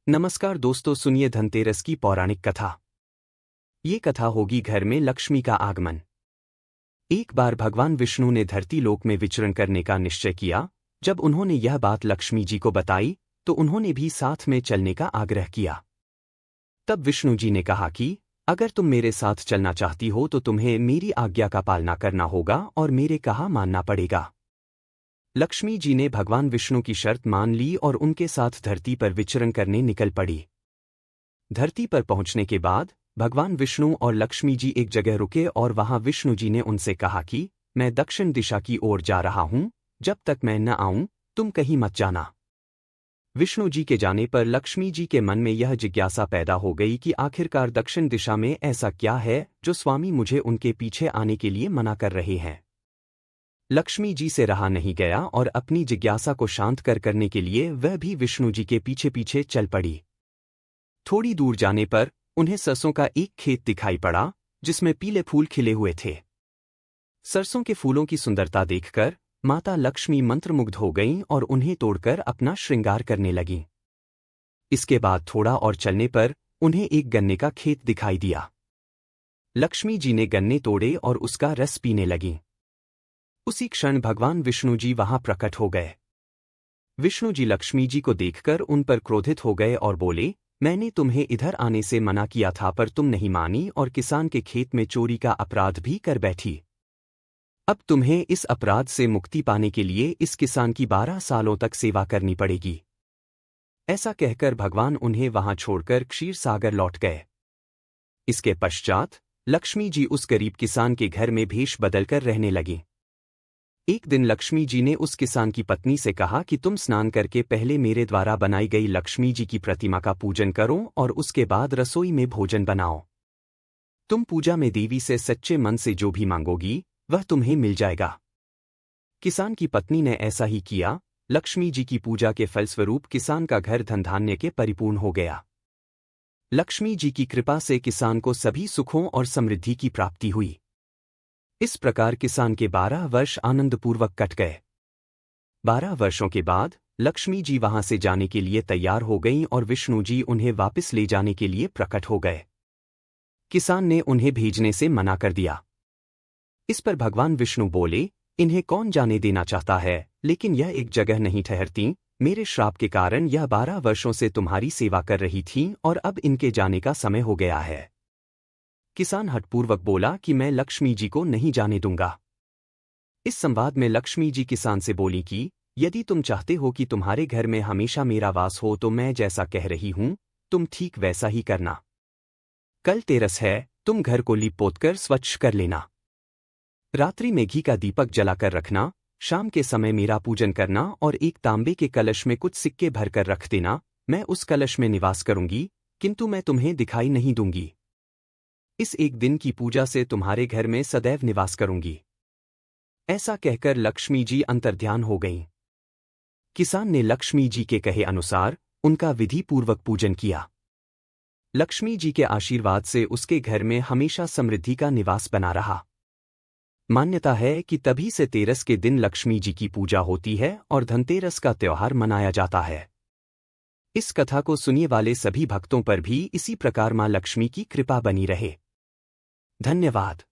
नमस्कार दोस्तों, सुनिए धनतेरस की पौराणिक कथा। ये कथा होगी घर में लक्ष्मी का आगमन। एक बार भगवान विष्णु ने धरती लोक में विचरण करने का निश्चय किया। जब उन्होंने यह बात लक्ष्मी जी को बताई तो उन्होंने भी साथ में चलने का आग्रह किया। तब विष्णु जी ने कहा कि अगर तुम मेरे साथ चलना चाहती हो तो तुम्हें मेरी आज्ञा का पालना करना होगा और मेरे कहा मानना पड़ेगा। लक्ष्मी जी ने भगवान विष्णु की शर्त मान ली और उनके साथ धरती पर विचरण करने निकल पड़ी। धरती पर पहुंचने के बाद भगवान विष्णु और लक्ष्मी जी एक जगह रुके और वहां विष्णु जी ने उनसे कहा कि मैं दक्षिण दिशा की ओर जा रहा हूं, जब तक मैं न आऊं तुम कहीं मत जाना। विष्णु जी के जाने पर लक्ष्मी जी के मन में यह जिज्ञासा पैदा हो गई कि आखिरकार दक्षिण दिशा में ऐसा क्या है जो स्वामी मुझे उनके पीछे आने के लिए मना कर रहे हैं। लक्ष्मी जी से रहा नहीं गया और अपनी जिज्ञासा को शांत करने के लिए वह भी विष्णु जी के पीछे पीछे चल पड़ी। थोड़ी दूर जाने पर उन्हें सरसों का एक खेत दिखाई पड़ा जिसमें पीले फूल खिले हुए थे। सरसों के फूलों की सुंदरता देखकर माता लक्ष्मी मंत्रमुग्ध हो गईं और उन्हें तोड़कर अपना श्रृंगार करने लगीं। इसके बाद थोड़ा और चलने पर उन्हें एक गन्ने का खेत दिखाई दिया। लक्ष्मी जी ने गन्ने तोड़े और उसका रस पीने लगीं। उसी क्षण भगवान विष्णु जी वहां प्रकट हो गए। विष्णु जी लक्ष्मी जी को देखकर उन पर क्रोधित हो गए और बोले, मैंने तुम्हें इधर आने से मना किया था पर तुम नहीं मानी और किसान के खेत में चोरी का अपराध भी कर बैठी। अब तुम्हें इस अपराध से मुक्ति पाने के लिए इस किसान की 12 सालों तक सेवा करनी पड़ेगी। ऐसा कहकर भगवान उन्हें वहां छोड़कर क्षीर सागर लौट गए। इसके पश्चात लक्ष्मी जी उस गरीब किसान के घर में भेष बदलकर रहने लगीं। एक दिन लक्ष्मी जी ने उस किसान की पत्नी से कहा कि तुम स्नान करके पहले मेरे द्वारा बनाई गई लक्ष्मी जी की प्रतिमा का पूजन करो और उसके बाद रसोई में भोजन बनाओ। तुम पूजा में देवी से सच्चे मन से जो भी मांगोगी वह तुम्हें मिल जाएगा। किसान की पत्नी ने ऐसा ही किया। लक्ष्मी जी की पूजा के फलस्वरूप किसान का घर धन धान्य के परिपूर्ण हो गया। लक्ष्मी जी की कृपा से किसान को सभी सुखों और समृद्धि की प्राप्ति हुई। इस प्रकार किसान के 12 वर्ष आनंदपूर्वक कट गए। 12 वर्षों के बाद लक्ष्मी जी वहां से जाने के लिए तैयार हो गईं और विष्णु जी उन्हें वापस ले जाने के लिए प्रकट हो गए। किसान ने उन्हें भेजने से मना कर दिया। इस पर भगवान विष्णु बोले, इन्हें कौन जाने देना चाहता है, लेकिन यह एक जगह नहीं ठहरती। मेरे श्राप के कारण यह 12 वर्षों से तुम्हारी सेवा कर रही थीं और अब इनके जाने का समय हो गया है। किसान हठपूर्वक बोला कि मैं लक्ष्मी जी को नहीं जाने दूंगा। इस संवाद में लक्ष्मी जी किसान से बोली कि यदि तुम चाहते हो कि तुम्हारे घर में हमेशा मेरा वास हो तो मैं जैसा कह रही हूं तुम ठीक वैसा ही करना। कल तेरस है, तुम घर को लीप पोतकर स्वच्छ कर लेना। रात्रि में घी का दीपक जलाकर रखना। शाम के समय मेरा पूजन करना और एक तांबे के कलश में कुछ सिक्के भरकर रख देना। मैं उस कलश में निवास करूंगी, किंतु मैं तुम्हें दिखाई नहीं दूंगी। इस एक दिन की पूजा से तुम्हारे घर में सदैव निवास करूंगी। ऐसा कहकर लक्ष्मी जी अंतर्ध्यान हो गईं। किसान ने लक्ष्मी जी के कहे अनुसार उनका विधि पूर्वक पूजन किया। लक्ष्मी जी के आशीर्वाद से उसके घर में हमेशा समृद्धि का निवास बना रहा। मान्यता है कि तभी से तेरस के दिन लक्ष्मी जी की पूजा होती है और धनतेरस का त्योहार मनाया जाता है। इस कथा को सुनने वाले सभी भक्तों पर भी इसी प्रकार मां लक्ष्मी की कृपा बनी रहे। धन्यवाद।